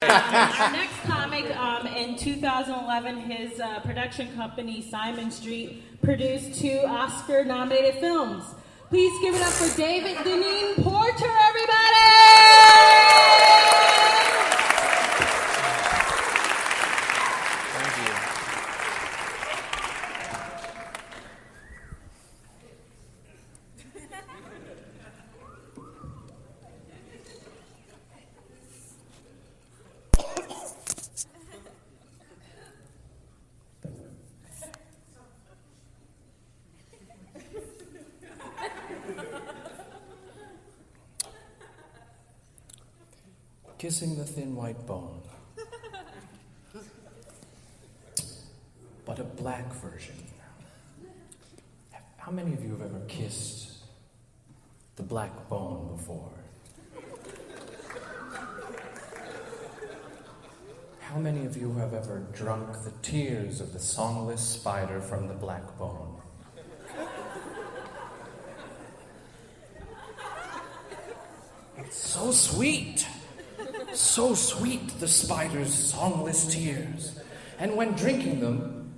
Our next comic, in 2011, his production company, Simon Street, produced 2 Oscar-nominated films. Please give it up for David Deneen Porter, everybody! Kissing the thin white bone. But a black version. How many of you have ever kissed the black bone before? How many of you have ever drunk the tears of the songless spider from the black bone? It's so sweet. So sweet, the spider's songless tears. And when drinking them,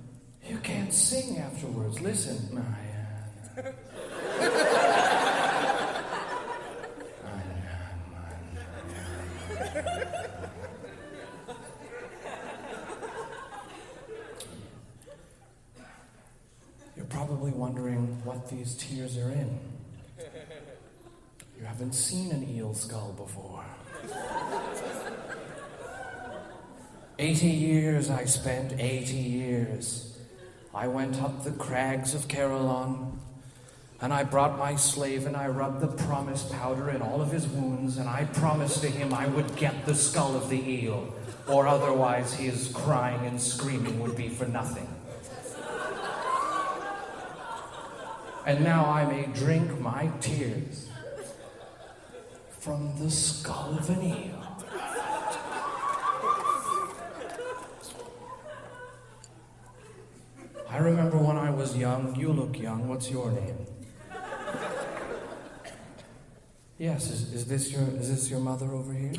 you can't sing afterwards. Listen, You're probably wondering what these tears are in. You haven't seen an eel skull before. 80 years I spent, 80 years. I went up the crags of Carillon, and I brought my slave, and I rubbed the promise powder in all of his wounds, and I promised to him I would get the skull of the eel, or otherwise his crying and screaming would be for nothing. And now I may drink my tears from the skull of an eel. I remember when I was young. You look young. What's your name? Yes, is this your mother over here?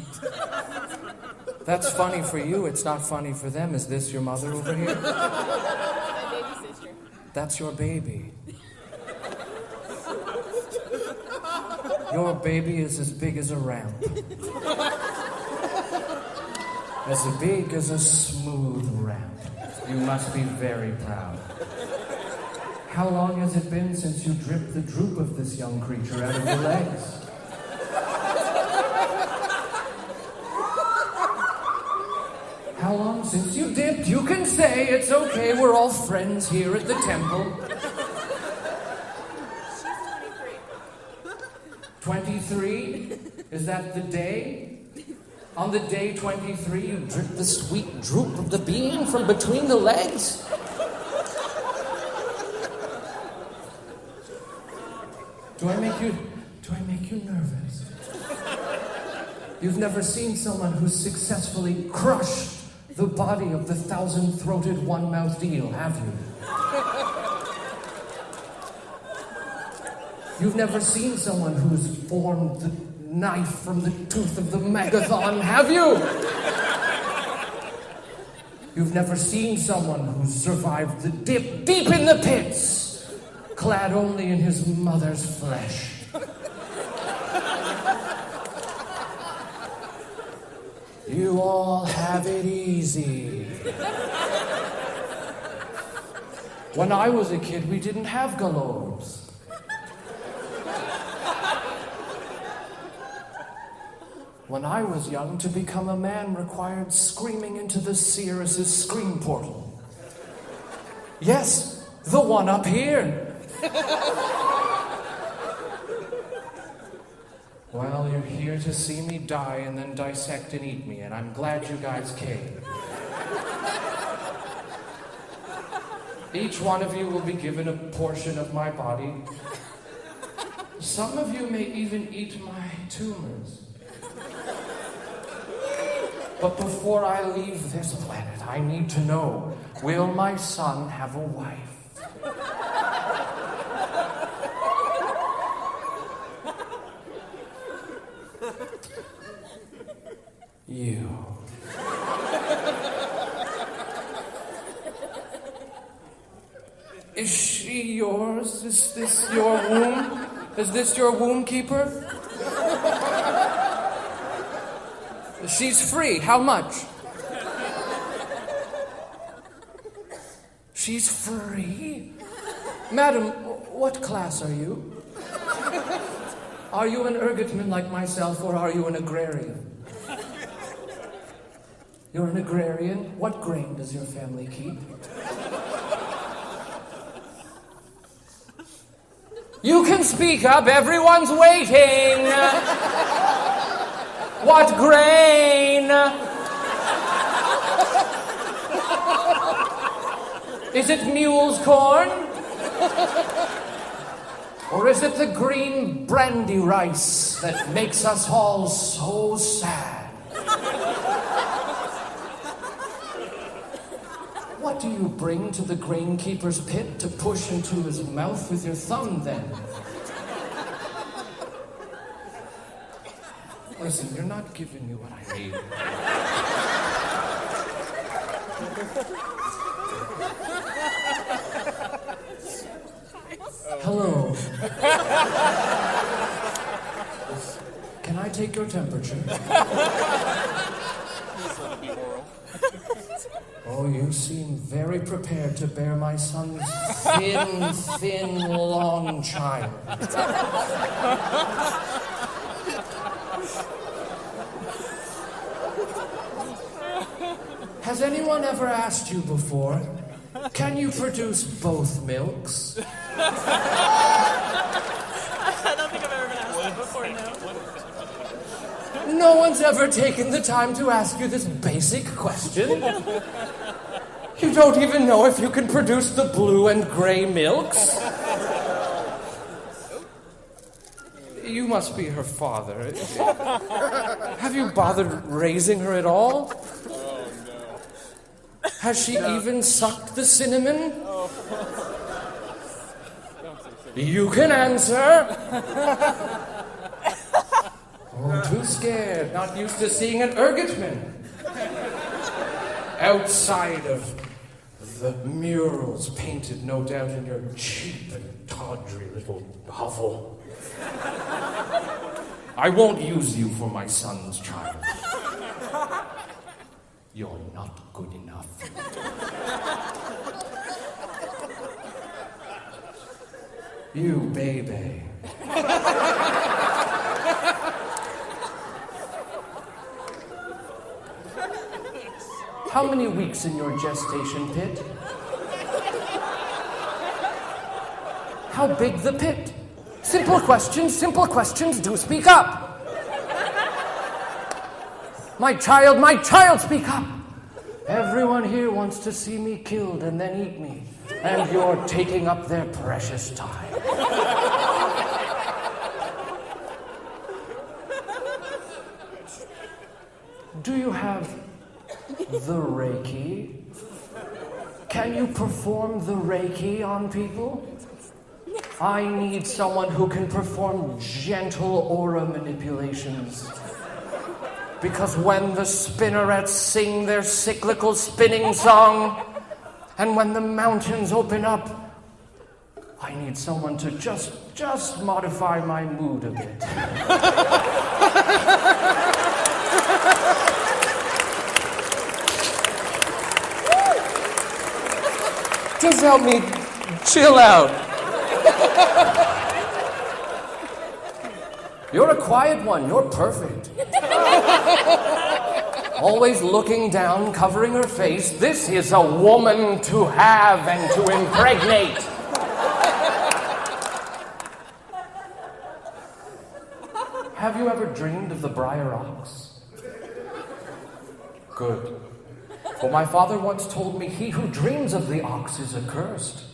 That's funny for you. It's not funny for them. Is this your mother over here? My baby sister. That's your baby. Your baby is as big as a ramp. As big as a smooth ramp. You must be very proud. How long has it been since you dripped the droop of this young creature out of your legs? How long since you dipped? You can say it's okay, we're all friends here at the temple. She's 23? Is that the day? On the day 23, you drip the sweet droop of the being from between the legs? Do I make you nervous? You've never seen someone who's successfully crushed the body of the 1,000-throated, one-mouthed eel, have you? You've never seen someone who's formed the knife from the tooth of the megathon, have you? You've never seen someone who's survived the dip deep in the pits, clad only in his mother's flesh. You all have it easy. When I was a kid, we didn't have galobes. When I was young, to become a man required screaming into the seeress's scream portal. Yes, the one up here. Well, you're here to see me die and then dissect and eat me, and I'm glad you guys came. Each one of you will be given a portion of my body. Some of you may even eat my tumors. But before I leave this planet, I need to know, will my son have a wife? You. Is she yours? Is this your womb? Is this your womb keeper? She's free. How much? She's free? Madam, what class are you? Are you an ergotman like myself, or are you an agrarian? You're an agrarian? What grain does your family keep? You can speak up, everyone's waiting! What grain? Is it mule's corn? Or is it the green brandy rice that makes us all so sad? What do you bring to the grainkeeper's pit to push into his mouth with your thumb, then? Listen, you're not giving me what I need. Hello. Can I take your temperature? Oh, you seem very prepared to bear my son's thin, long child. Has anyone ever asked you before, can you produce both milks? I don't think I've ever been asked that before, no. No one's ever taken the time to ask you this basic question. You don't even know if you can produce the blue and gray milks? You must be her father. Have you bothered raising her at all? Oh, no. Has she even sucked the cinnamon? You can answer. Oh, too scared, not used to seeing an ergotman. Outside of the murals painted, no doubt, in your cheap and tawdry little hovel. I won't use you for my son's child. You're not good enough. You baby. How many weeks in your gestation pit? How big the pit? Simple questions, do speak up. My child, speak up. Everyone here wants to see me killed and then eat me, and you're taking up their precious time. Do you have the Reiki? Can you perform the Reiki on people? I need someone who can perform gentle aura manipulations. Because when the spinnerets sing their cyclical spinning song, and when the mountains open up, I need someone to just modify my mood a bit. Just help me chill out. You're a quiet one. You're perfect. Always looking down, covering her face. This is a woman to have and to impregnate. Have you ever dreamed of the briar ox? Good. For my father once told me, he who dreams of the ox is accursed.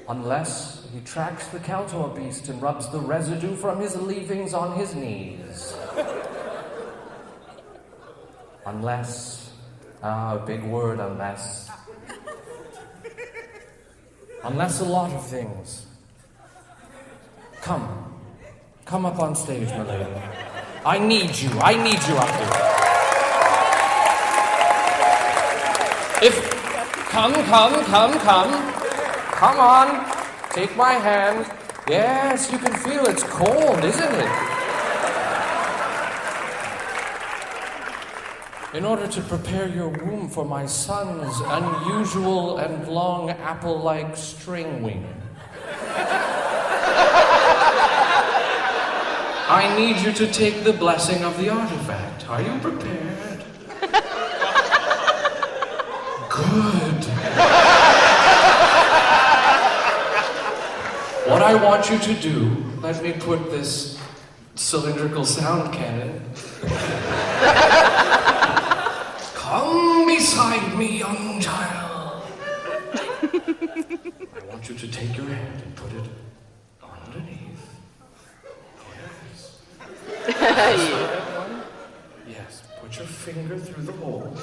Unless he tracks the Kaltor beast and rubs the residue from his leavings on his knees. Unless, a big word, unless. Unless a lot of things. Come up on stage, my lady. I need you up here. Come. Come on, take my hand. Yes, you can feel it's cold, isn't it? In order to prepare your womb for my son's unusual and long apple-like string wing, I need you to take the blessing of the artifact. Are you prepared? Good. What I want you to do, let me put this cylindrical sound cannon. Come beside me, young child. I want you to take your hand and put it underneath. Yes, put your finger through the hole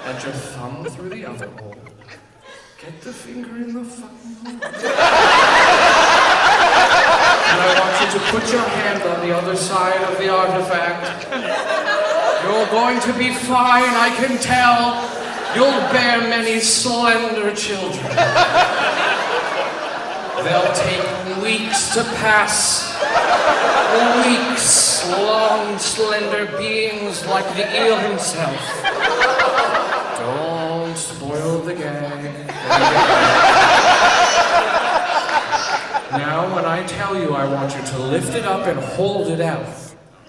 and your thumb through the other hole. Get the finger in the fucking hole. And I want you to put your hand on the other side of the artifact. You're going to be fine, I can tell. You'll bear many slender children. They'll take weeks to pass. Weeks, long, slender beings like the eel himself. Don't spoil the gag. Now, when I tell you, I want you to lift it up and hold it out.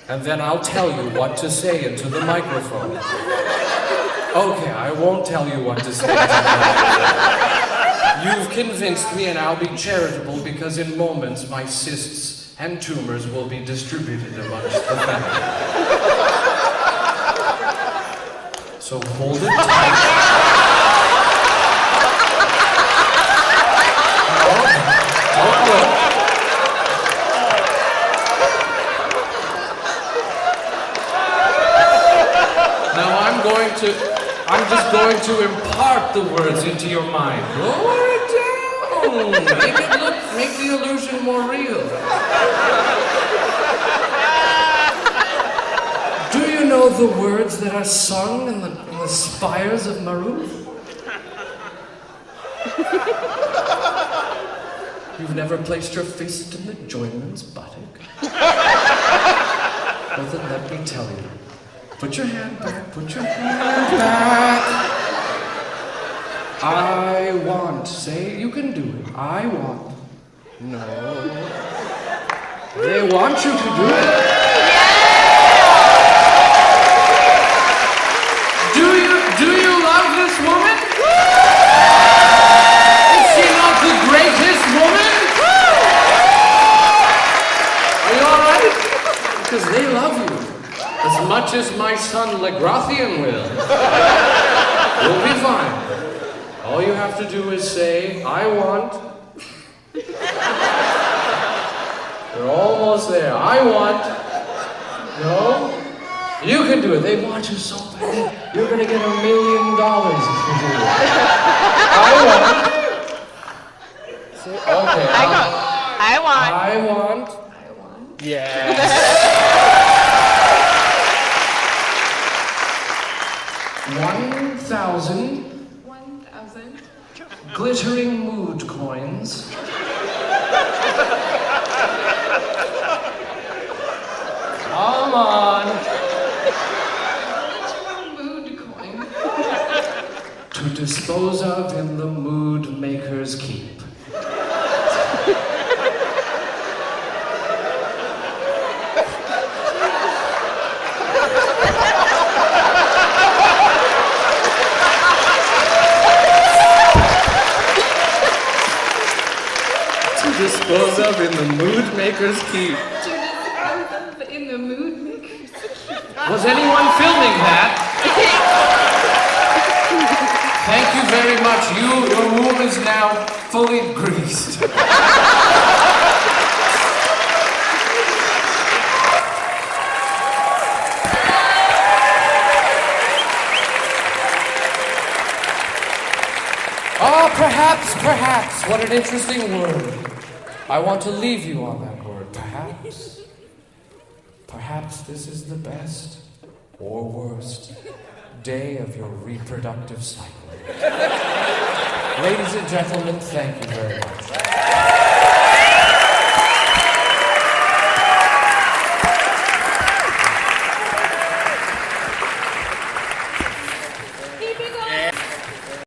And then I'll tell you what to say into the microphone. Okay, I won't tell you what to say into the microphone. You've convinced me, and I'll be charitable because in moments my cysts and tumors will be distributed amongst the family. So hold it tight. Don't look. Now I'm just going to impart the words into your mind. Lower it down. Make the illusion more real. Do you know the words that are sung in the spires of Maruf? You've never placed your fist in the joinman's buttock? Well, then let me tell you. Put your hand back, put your hand back. I want, say, you can do it. I want. No. They want you to do it. Do you love this woman? Is she not the greatest woman? Are you all right? Because they love you. As much as my son Legrathian will. You'll be fine. All you have to do is say, I want. You're almost there. I want. No? You can do it. They want you so bad. You're going to get $1 million if you do it. I want. Say, okay. I want. I want. Yes. 1,000 glittering mood coins. Come on. Mood coin. To dispose of in the mood maker's keep. Dispose of in the mood maker's keep. To dispose of in the mood maker's keep. Was anyone filming that? Thank you very much. Your womb is now fully greased. Oh, perhaps. What an interesting word. I want to leave you on that word. Perhaps. Perhaps this is the best or worst day of your reproductive cycle. Ladies and gentlemen, thank you very much.